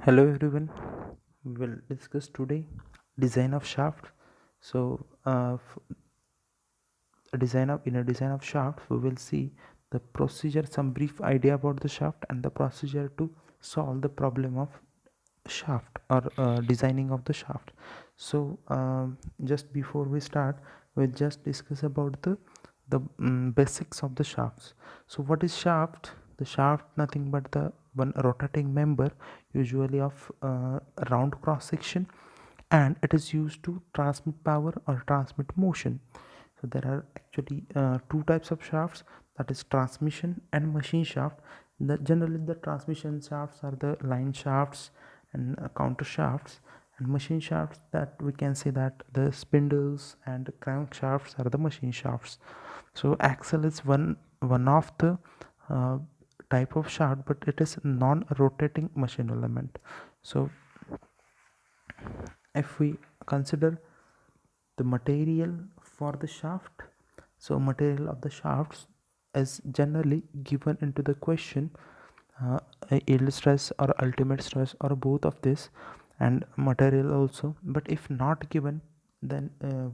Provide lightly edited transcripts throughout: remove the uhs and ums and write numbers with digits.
Hello everyone. We will discuss today design of shaft. So, in a design of shaft, we will see the procedure, some brief idea about the shaft, and the procedure to solve the problem of shaft or designing of the shaft. So, just before we start, we'll just discuss about the basics of the shafts. So, what is shaft? The shaft nothing but the one rotating member, usually of round cross section, and it is used to transmit power or transmit motion. So there are actually two types of shafts, that is transmission and machine shaft. Generally the transmission shafts are the line shafts and counter shafts, and machine shafts, that we can say that the spindles and crank shafts are the machine shafts. So axle is one of the uh, type of shaft, but it is non-rotating machine element. So if we consider the material for the shaft, so material of the shafts is generally given into the question, yield stress or ultimate stress or both of this, and material also. But if not given, then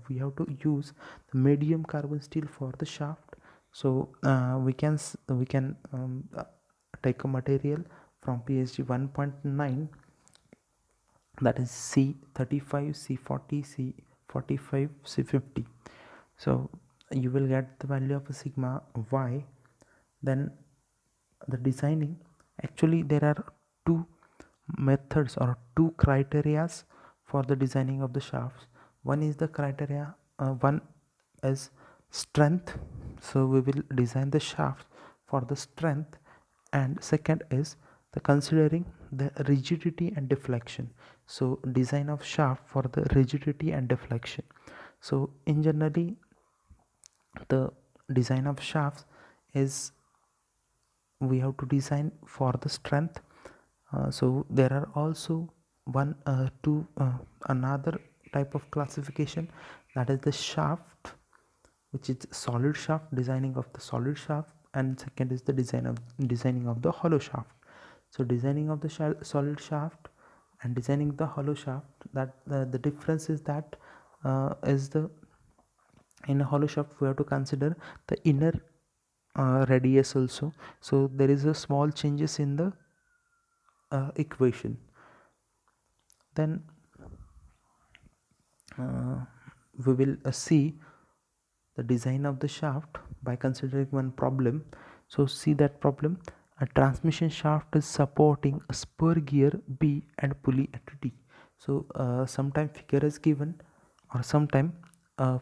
we have to use the medium carbon steel for the shaft. So we can take a material from PSG 1.9, that is C35, C40, C45, C50. So you will get the value of a sigma y. Then the designing, actually there are two methods or two criterias for the designing of the shafts. One is the criteria, one is strength, so we will design the shaft for the strength, and second is the considering the rigidity and deflection, so design of shaft for the rigidity and deflection. So in generally the design of shafts is, we have to design for the strength. So there are also one two another type of classification, that is the shaft which is solid shaft, designing of the solid shaft, and second is the designing of the hollow shaft. So designing of the solid shaft and designing the hollow shaft, that the difference is that is the in a hollow shaft we have to consider the inner radius also. So there is a small changes in the equation. Then we will see the design of the shaft by considering one problem. So see that problem: a transmission shaft is supporting a spur gear B and pulley at D. So sometime figure is given or sometime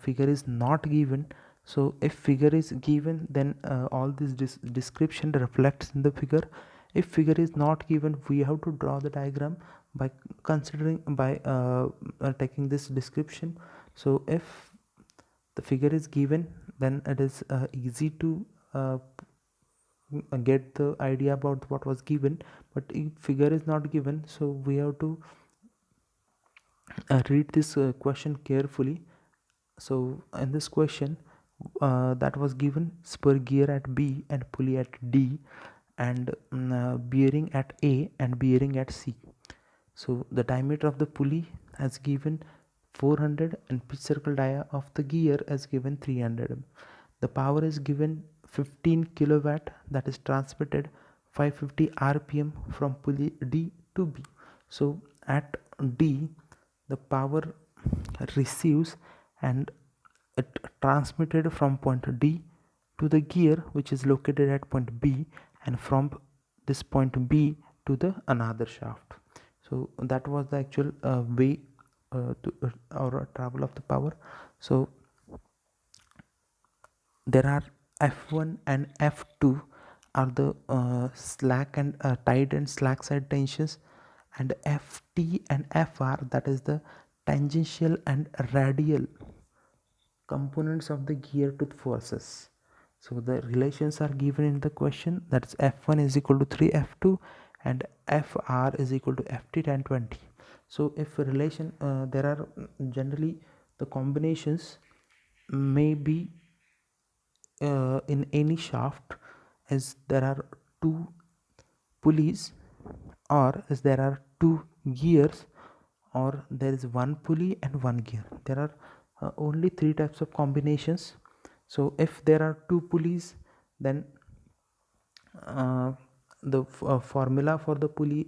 figure is not given. So if figure is given, then all this description reflects in the figure. If figure is not given, we have to draw the diagram by considering by taking this description. So if the figure is given, then it is easy to get the idea about what was given. But if figure is not given, so we have to read this question carefully. So in this question, that was given spur gear at B and pulley at D, and bearing at A and bearing at C. So the diameter of the pulley has given 400 and pitch circle dia of the gear has given 300. The power is given 15 kilowatt, that is transmitted 550 rpm from pulley D to B. So at D the power receives and it transmitted from point D to the gear which is located at point B, and from this point B to the another shaft. So that was the actual way to or travel of the power. So there are F1 and F2 are the slack and tight and slack side tensions, and Ft and Fr, that is the tangential and radial components of the gear tooth forces. So the relations are given in the question, that's F1 is equal to 3F2 and Fr is equal to Ft tan 20. So if a relation, there are generally the combinations may be in any shaft, as there are two pulleys or as there are two gears, or there is one pulley and one gear. There are only three types of combinations. So if there are two pulleys, then the formula for the pulley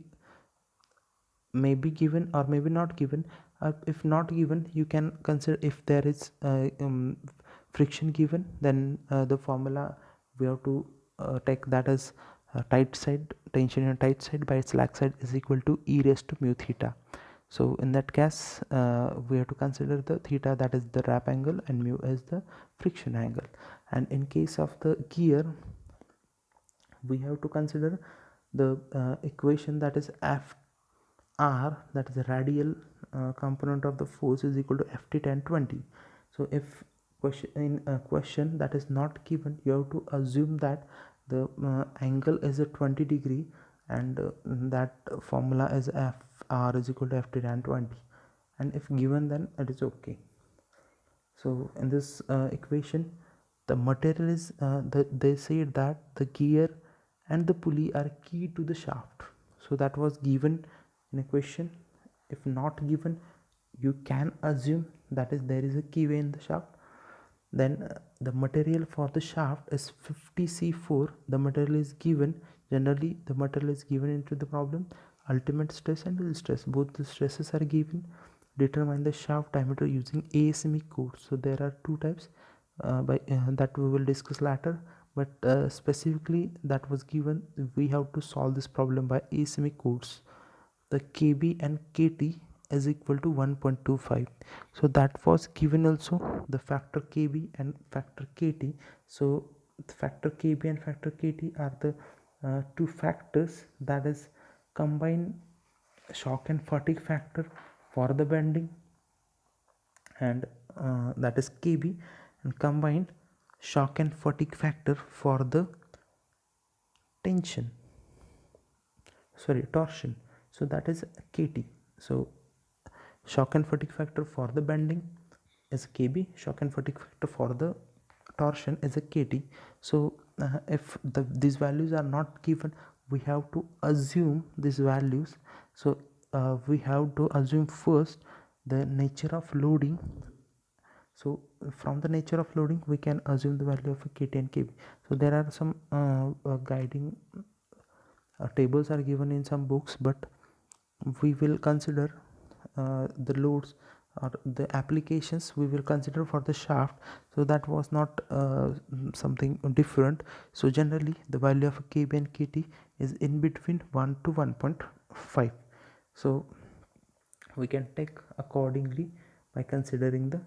may be given or maybe not given. If not given, you can consider if there is friction given, then the formula we have to take that as tight side tension on tight side by its slack side is equal to E raised to mu theta. So in that case, we have to consider the theta, that is the wrap angle, and mu as the friction angle. And in case of the gear, we have to consider the equation, that is F R, that is the radial component of the force, is equal to Ft tan 20. So if in a question that is not given, you have to assume that the angle is a 20 degree, and that formula is Fr is equal to Ft tan 20, and if given, then it is okay. So in this equation, the material is they say that the gear and the pulley are key to the shaft. So that was given in a question. If not given, you can assume that is there is a keyway in the shaft. Then the material for the shaft is 50C4. The material is given. Generally the material is given into the problem. Ultimate stress and yield stress, both the stresses are given. Determine the shaft diameter using ASME code. So there are two types that we will discuss later, but specifically that was given. We have to solve this problem by ASME codes. The KB and KT is equal to 1.25. so that was given also, the factor KB and factor KT. So the factor KB and factor KT are the two factors, that is combined shock and fatigue factor for the bending, and that is KB, and combined shock and fatigue factor for the torsion. So that is KT. So shock and fatigue factor for the bending is KB, shock and fatigue factor for the torsion is a KT. So if these values are not given, we have to assume these values. So we have to assume first the nature of loading. So from the nature of loading, we can assume the value of KT and KB. So there are some guiding tables are given in some books, but we will consider the loads or the applications we will consider for the shaft. So that was not something different. So generally the value of KB and KT is in between 1 to 1.5. so we can take accordingly by considering the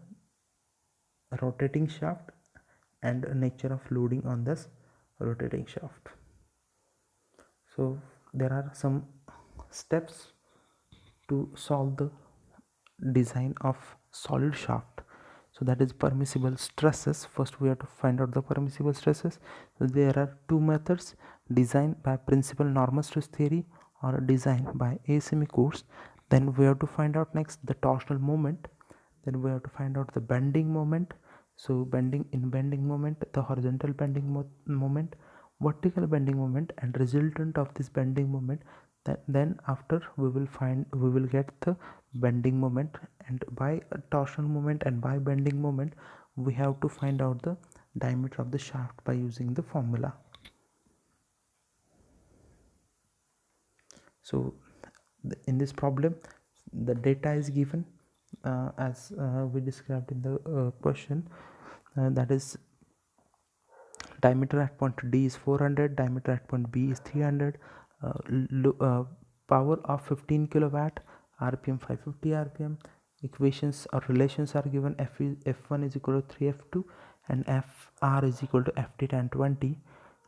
rotating shaft and nature of loading on this rotating shaft. So there are some steps to solve the design of solid shaft. So that is permissible stresses. First we have to find out the permissible stresses. So there are two methods: design by principal normal stress theory or design by ASME codes. Then we have to find out next the torsional moment. Then we have to find out the bending moment. So bending moment, the horizontal bending moment, vertical bending moment, and resultant of this bending moment. Then after we will get the bending moment, and by torsional moment and by bending moment we have to find out the diameter of the shaft by using the formula. So in this problem the data is given as we described in the question, that is diameter at point D is 400, diameter at point B is 300, power of 15 kilowatt, RPM 550 RPM. Equations or relations are given. F1 is equal to 3F2 and Fr is equal to Ft tan 20.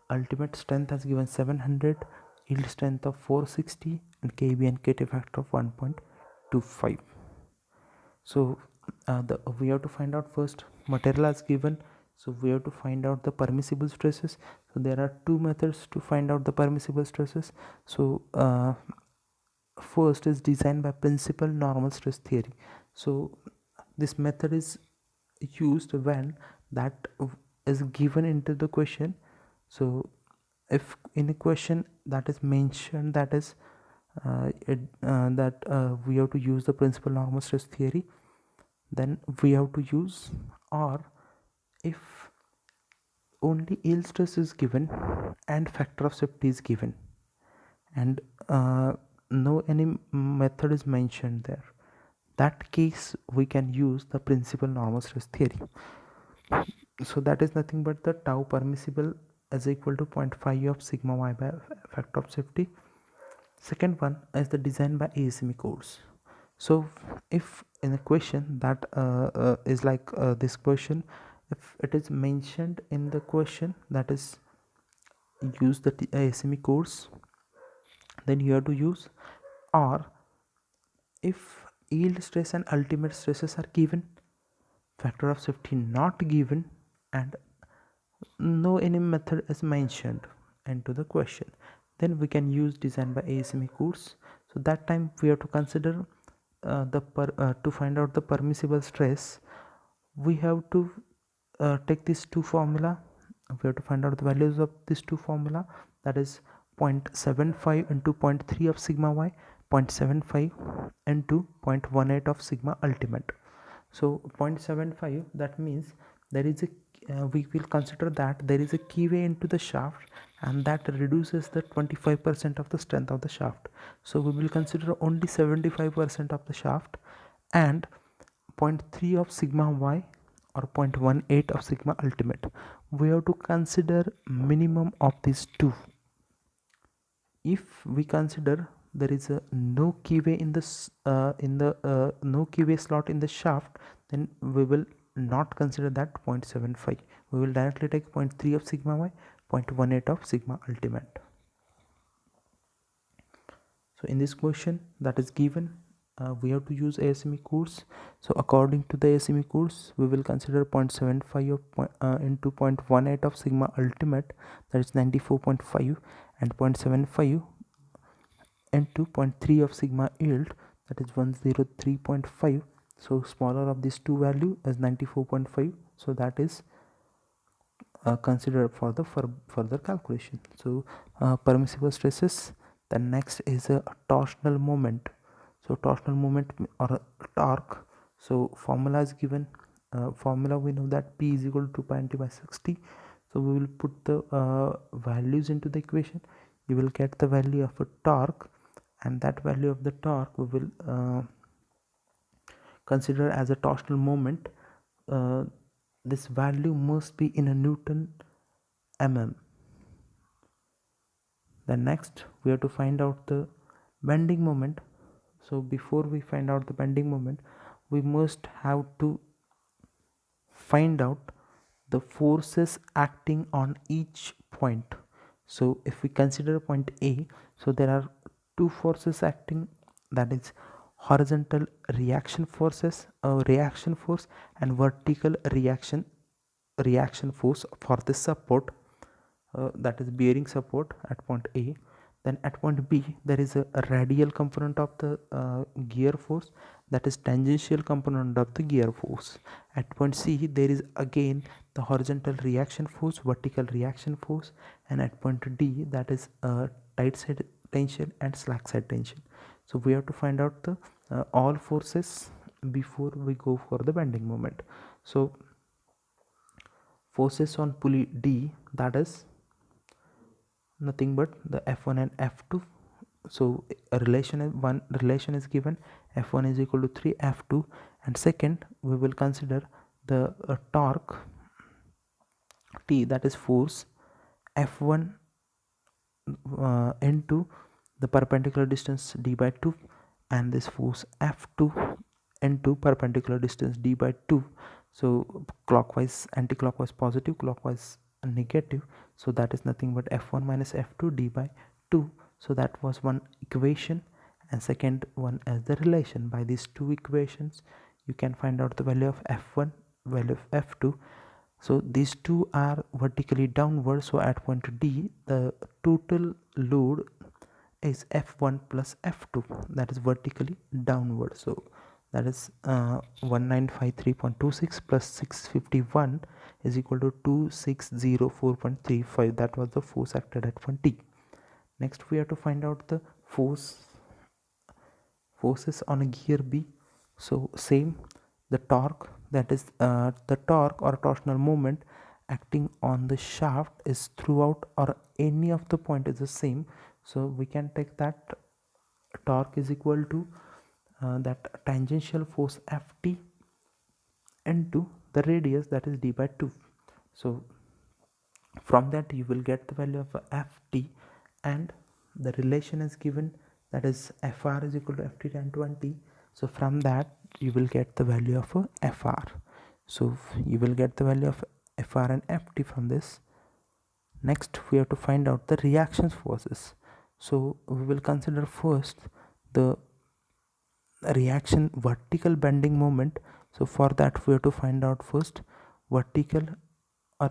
Ultimate strength has given 700, yield strength of 460, and KB and KT factor of 1.25. So we have to find out first material as given. So we have to find out the permissible stresses. So there are two methods to find out the permissible stresses. So first is design by principal normal stress theory. So this method is used when that is given into the question. So if in a question that is mentioned, that is we have to use the principal normal stress theory, then we have to use, or if only yield stress is given and factor of safety is given and no any method is mentioned there, that case we can use the principal normal stress theory. So that is nothing but the tau permissible is equal to 0.5 of sigma y by factor of safety. Second one is the design by ASME codes. So if in a question that is like this question, if it is mentioned in the question that is use the ASME codes, then you have to use, or if yield stress and ultimate stresses are given, factor of safety not given, and no any method is mentioned into the question, then we can use design by ASME codes. So that time we have to consider to find out the permissible stress, we have to take these two formula. We have to find out the values of these two formula, that is 0.75 into 0.3 of sigma y, 0.75 into 0.18 of sigma ultimate. So 0.75, that means there is a we will consider that there is a keyway into the shaft and that reduces the 25% of the strength of the shaft. So we will consider only 75% of the shaft, and 0.3 of sigma y or 0.18 of sigma ultimate. We have to consider minimum of these two. If we consider there is a no keyway in this no keyway slot in the shaft, then we will not consider that 0.75. We will directly take 0.3 of sigma y, 0.18 of sigma ultimate. So in this question that is given, we have to use ASME codes. So according to the ASME codes, we will consider 0.75 of into 0.18 of sigma ultimate, that is 94.5, and 0.75 into 0.3 of sigma yield, that is 103.5. so smaller of these two value is 94.5, so that is considered for the further calculation. So permissible stresses. The next is a torsional moment. So torsional moment or torque. So formula is given. Formula we know that P is equal to 2 by 60. So we will put the values into the equation. You will get the value of a torque, and that value of the torque we will consider as a torsional moment. This value must be in a Newton mm. Then next we have to find out the bending moment. So before we find out the bending moment, we must have to find out the forces acting on each point. So if we consider point A, so there are two forces acting, that is horizontal reaction forces, reaction force, and vertical reaction force for the support, that is bearing support at point A. Then at point B there is a radial component of the gear force, that is tangential component of the gear force. At point C there is again the horizontal reaction force, vertical reaction force, and at point D that is tight side tension and slack side tension. So we have to find out the all forces before we go for the bending moment. So forces on pulley D, that is nothing but the F1 and F2. So a relation is given, F1 is equal to 3 F2, and second we will consider the torque T, that is force F1 into the perpendicular distance d by 2, and this force F2 into perpendicular distance d by 2. So clockwise, anti-clockwise positive, clockwise negative, so that is nothing but F1 minus F2 d by 2. So that was one equation, and second one as the relation. By these two equations you can find out the value of F1, value of F2. So these two are vertically downward, so at point D the total load is F1 plus F2, that is vertically downward. So that is 1953.26 plus 651 is equal to 2604.35. that was the force acted at point D. Next we have to find out the force forces on a gear B. So same, the torque, that is the torque or torsional moment acting on the shaft is throughout or any of the point is the same. So we can take that torque is equal to that tangential force Ft into the radius, that is d by 2. So from that you will get the value of Ft, and the relation is given, that is Fr is equal to Ft tan 20. So from that you will get the value of Fr. So you will get the value of Fr and Ft from this. Next we have to find out the reaction forces. So we will consider first the reaction vertical bending moment. So for that we have to find out first vertical, or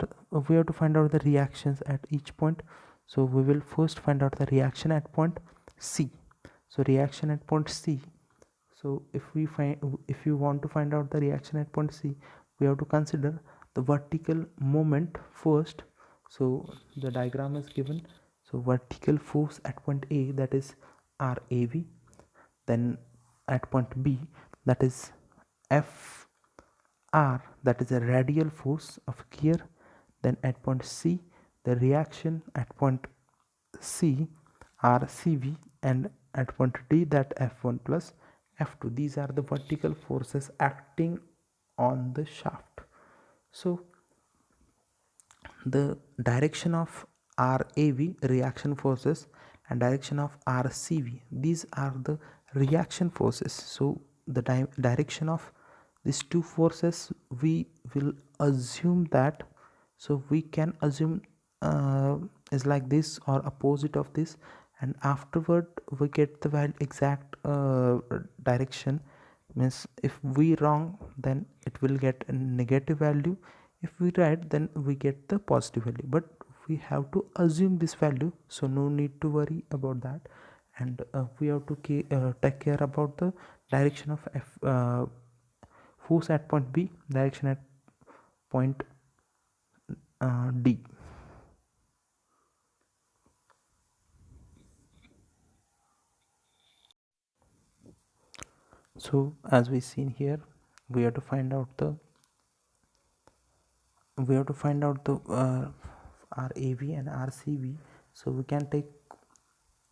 we have to find out the reactions at each point. So we will first find out the reaction at point C. So reaction at point C, so if you want to find out the reaction at point C, we have to consider the vertical moment first. So the diagram is given. So vertical force at point A, that is RAV, then at point B, that is FR, that is a radial force of gear. Then at point C, the reaction at point C, RCV, and at point D, that F1 plus F2. These are the vertical forces acting on the shaft. So the direction of RAV, reaction forces, and direction of RCV, these are the reaction forces. So the direction of these two forces, we will assume that, so we can assume is like this or opposite of this, and afterward we get the value exact direction. Means if we wrong, then it will get a negative value. If we right, then we get the positive value, but we have to assume this value, so no need to worry about that. And we have to take care about the direction of force at point B, direction at point D. So as we seen here, we have to find out the RAV and RCV. So we can take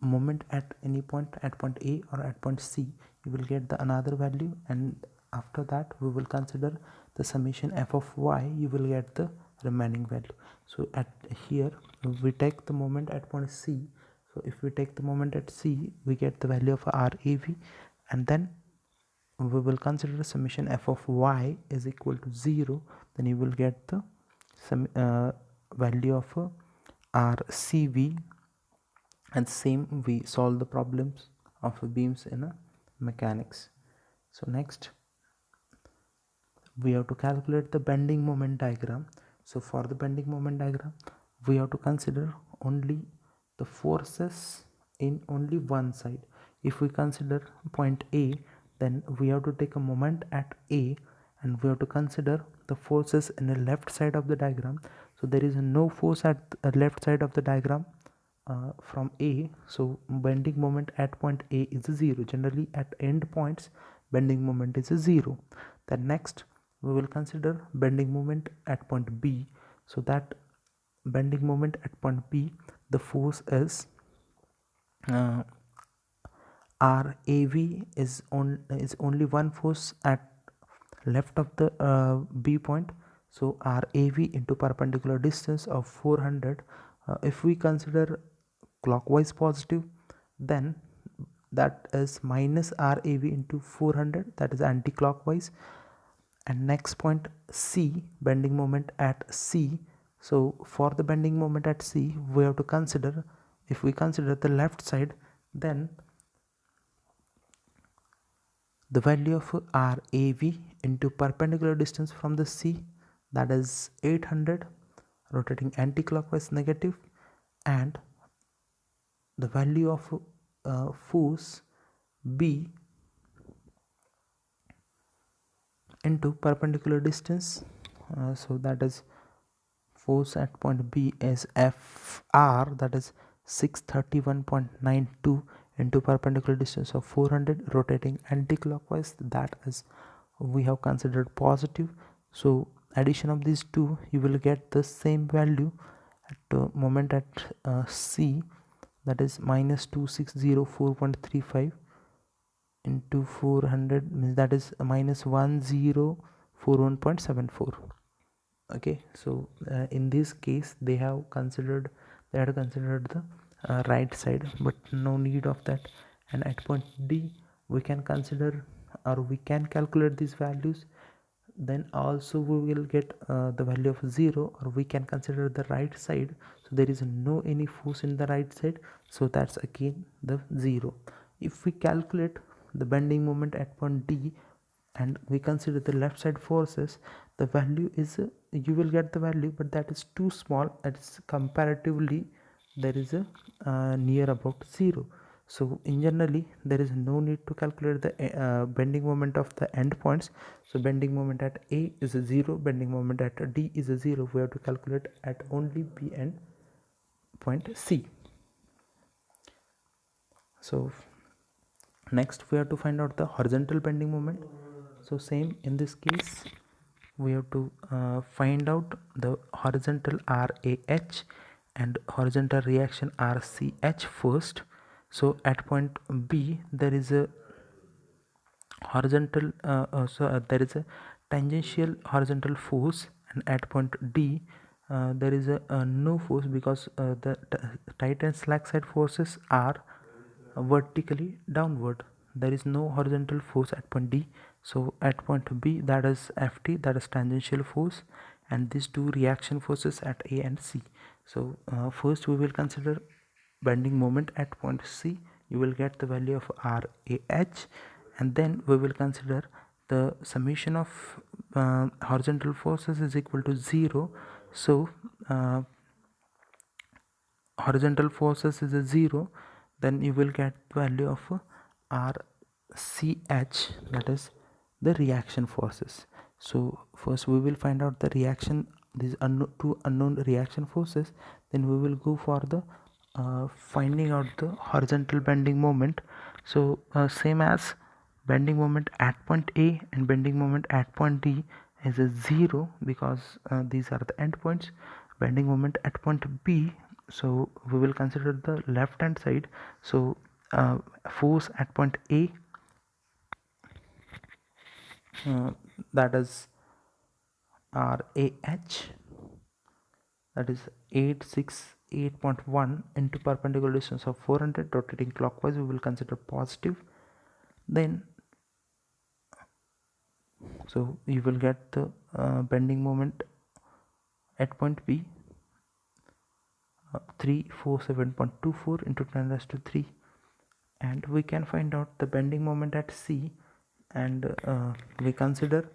moment at any point, at point A or at point C. You will get the another value, and after that we will consider the summation f of y. You will get the remaining value. So at here we take the moment at point C. So if we take the moment at C, we get the value of RAV, and then we will consider summation f of y is equal to 0. Then you will get the value of RCV, and same we solve the problems of beams in mechanics. So next we have to calculate the bending moment diagram. So for the bending moment diagram, we have to consider only the forces in only one side. If we consider point A, then we have to take a moment at A, and we have to consider the forces in the left side of the diagram. So there is no force at the left side of the diagram from A, so bending moment at point A is 0. Generally at end points bending moment is 0. Then next we will consider bending moment at point B. So that bending moment at point B, the force is RAV is only one force at left of the B point. So RAV into perpendicular distance of 400. If we consider clockwise positive, then that is minus RAV into 400, that is anti-clockwise. And next point C, bending moment at C. So for the bending moment at C, we have to consider, if we consider the left side, then the value of RAV into perpendicular distance from the C, that is 800, rotating anti-clockwise negative, and the value of force B into perpendicular distance, so that is force at point B is FR, that is 631.92 into perpendicular distance of 400 rotating anti-clockwise, that is we have considered positive. So addition of these two, you will get the same value at moment at C, that is minus 2604.35 into 400 means that is minus 1041.74. okay, so in this case they had considered the right side, but no need of that. And at point D we can consider, or we can calculate these values, then also we will get the value of 0, or we can consider the right side. So there is no any force in the right side, so that's again the 0. If we calculate the bending moment at point D and we consider the left side forces, the value is you will get the value, but that is too small. It's comparatively there is a near about 0. So in generally there is no need to calculate the bending moment of the endpoints. So bending moment at A is a 0, bending moment at D is a 0. We have to calculate at only B and point C. So next we have to find out the horizontal bending moment. So same in this case, we have to find out the horizontal RAH and horizontal reaction RCH first. So at point B there is a horizontal there is a tangential horizontal force, and at point D there is a no force, because the tight and slack side forces are vertically downward. There is no horizontal force at point D. So at point B, that is Ft, that is tangential force, and these two reaction forces at A and C. So first we will consider bending moment at point C. You will get the value of RAH, and then we will consider the summation of horizontal forces is equal to 0. So horizontal forces is a 0, then you will get value of RCH, that is the reaction forces. So first we will find out the reaction, these two unknown reaction forces, then we will go for the finding out the horizontal bending moment. So same as bending moment at point A and bending moment at point D is a 0, because these are the endpoints. Bending moment at point B, so we will consider the left hand side. So force at point A, that is RAH, that is 868.1 into perpendicular distance of 400 rotating clockwise, we will consider positive. Then so you will get the bending moment at point B, 347.24 into 10 raised to 3, and we can find out the bending moment at C, and we consider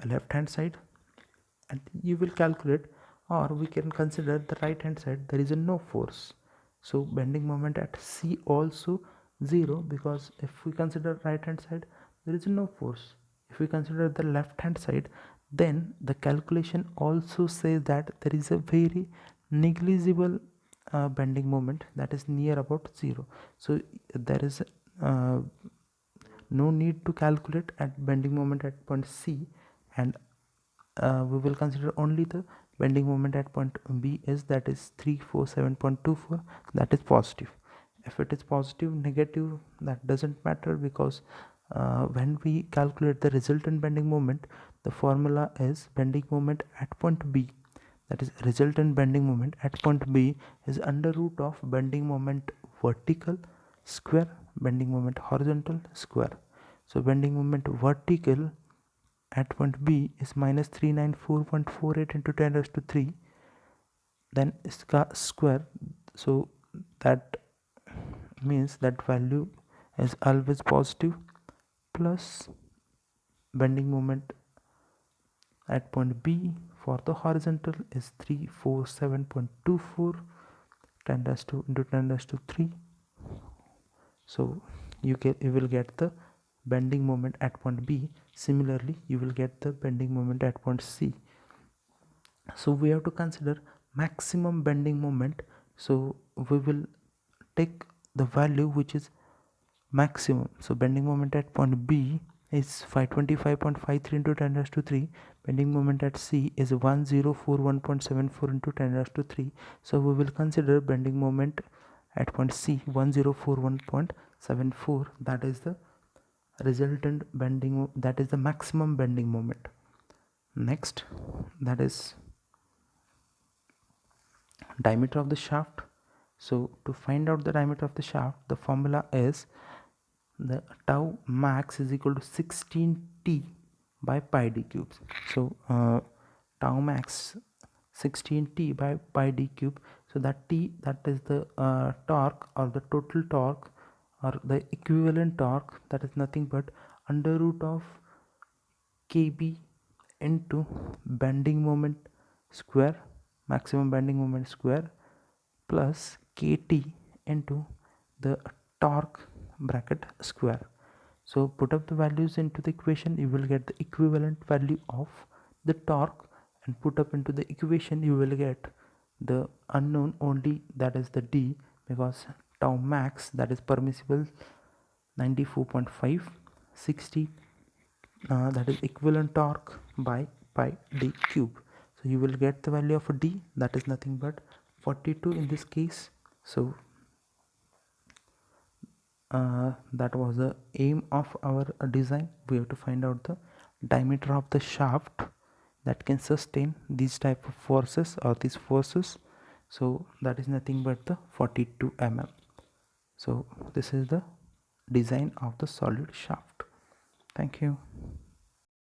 left hand side, and you will calculate, or we can consider the right hand side. There is a no force, so bending moment at C also 0, because if we consider right hand side there is no force. If we consider the left hand side, then the calculation also says that there is a very negligible bending moment, that is near about 0. So there is no need to calculate at bending moment at point C, and we will consider only the bending moment at point B is, that is 347.24, that is positive. If it is positive, negative, that doesn't matter, because when we calculate the resultant bending moment, the formula is bending moment at point B, that is resultant bending moment at point B is under root of bending moment vertical square bending moment horizontal square. So bending moment vertical at point B is minus 394.48 into 10 raised to 3, then square. So that means that value is always positive, plus bending moment at point B for the horizontal is 347.24 10 raised to into 10 raised to 3. So you will get the bending moment at point B. Similarly, you will get the bending moment at point C. So we have to consider maximum bending moment. So we will take the value which is maximum. So bending moment at point B is 525.53 into 10 raised to 3. Bending moment at C is 1041.74 into 10 raised to 3. So we will consider bending moment at point C 1041.74. that is the resultant bending, that is the maximum bending moment. Next, that is diameter of the shaft. So to find out the diameter of the shaft, the formula is the tau max is equal to 16t by pi d cubes. So tau max 16t by pi d cube. So that t, that is the torque or the total torque or the equivalent torque, that is nothing but under root of kb into bending moment square, maximum bending moment square, plus kt into the torque bracket square. So put up the values into the equation, you will get the equivalent value of the torque, and put up into the equation you will get the unknown only, that is the d, because tau max, that is permissible 94.5, 60 that is equivalent torque by pi d cube. So you will get the value of d, that is nothing but 42 in this case. So that was the aim of our design. We have to find out the diameter of the shaft that can sustain these type of forces or these forces. So that is nothing but the 42 mm. So this is the design of the solid shaft. Thank you.